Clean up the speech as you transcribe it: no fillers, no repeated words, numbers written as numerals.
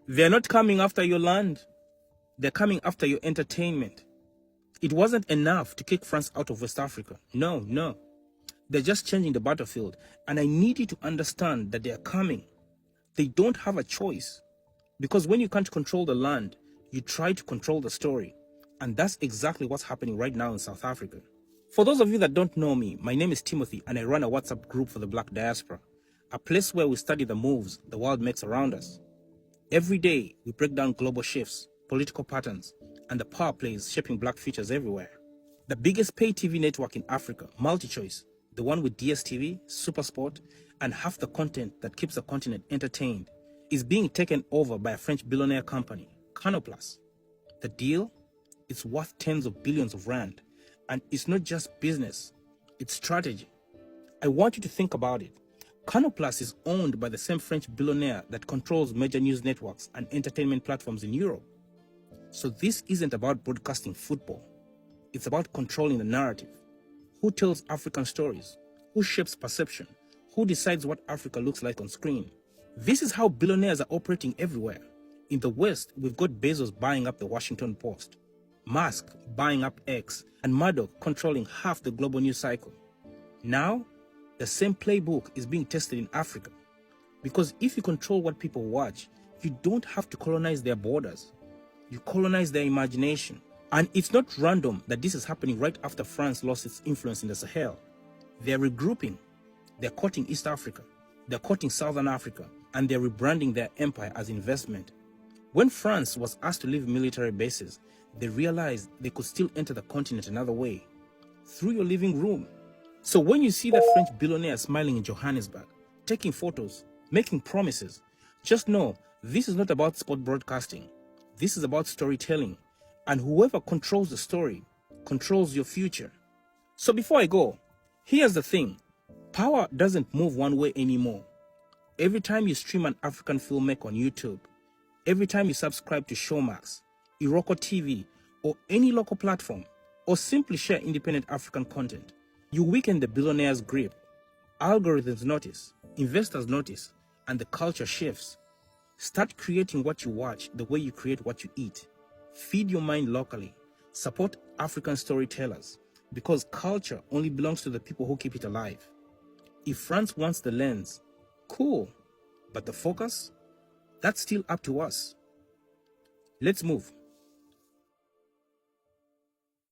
They're not coming after your land. They're coming after your entertainment. It wasn't enough to kick France out of West Africa. No, no. They're just changing the battlefield. And I need you to understand that they are coming. They don't have a choice. Because when you can't control the land, you try to control the story. And that's exactly what's happening right now in South Africa. For those of you that don't know me, my name is Timothy and I run a WhatsApp group for the Black diaspora, a place where we study the moves the world makes around us. Every day, we break down global shifts, political patterns, and the power plays shaping Black futures everywhere. The biggest pay TV network in Africa, MultiChoice, the one with DSTV, SuperSport, and half the content that keeps the continent entertained, is being taken over by a French billionaire company, Canoplas. The deal? It's worth tens of billions of rand, and it's not just business, it's strategy. I want you to think about it. Canoplas is owned by the same French billionaire that controls major news networks and entertainment platforms in Europe. So this isn't about broadcasting football. It's about controlling the narrative. Who tells African stories? Who shapes perception? Who decides what Africa looks like on screen? This is how billionaires are operating everywhere. In the West, we've got Bezos buying up the Washington Post, Musk buying up X, and Murdoch controlling half the global news cycle. Now, the same playbook is being tested in Africa. Because if you control what people watch, you don't have to colonize their borders. You colonize their imagination. And it's not random that this is happening right after France lost its influence in the Sahel. They're regrouping. They're cutting East Africa. They're cutting Southern Africa. And they're rebranding their empire as investment. When France was asked to leave military bases, they realized they could still enter the continent another way, through your living room. So when you see that French billionaire smiling in Johannesburg, taking photos, making promises, just know this is not about sport broadcasting. This is about storytelling. And whoever controls the story controls your future. So before I go, here's the thing. Power doesn't move one way anymore. Every time you stream an African filmmaker on YouTube, every time you subscribe to Showmax, Iroko TV, or any local platform, or simply share independent African content, you weaken the billionaire's grip. Algorithms notice, investors notice, and the culture shifts. Start creating what you watch the way you create what you eat. Feed your mind locally. Support African storytellers, because culture only belongs to the people who keep it alive. If France wants the lens, cool, but the focus? That's still up to us. Let's move.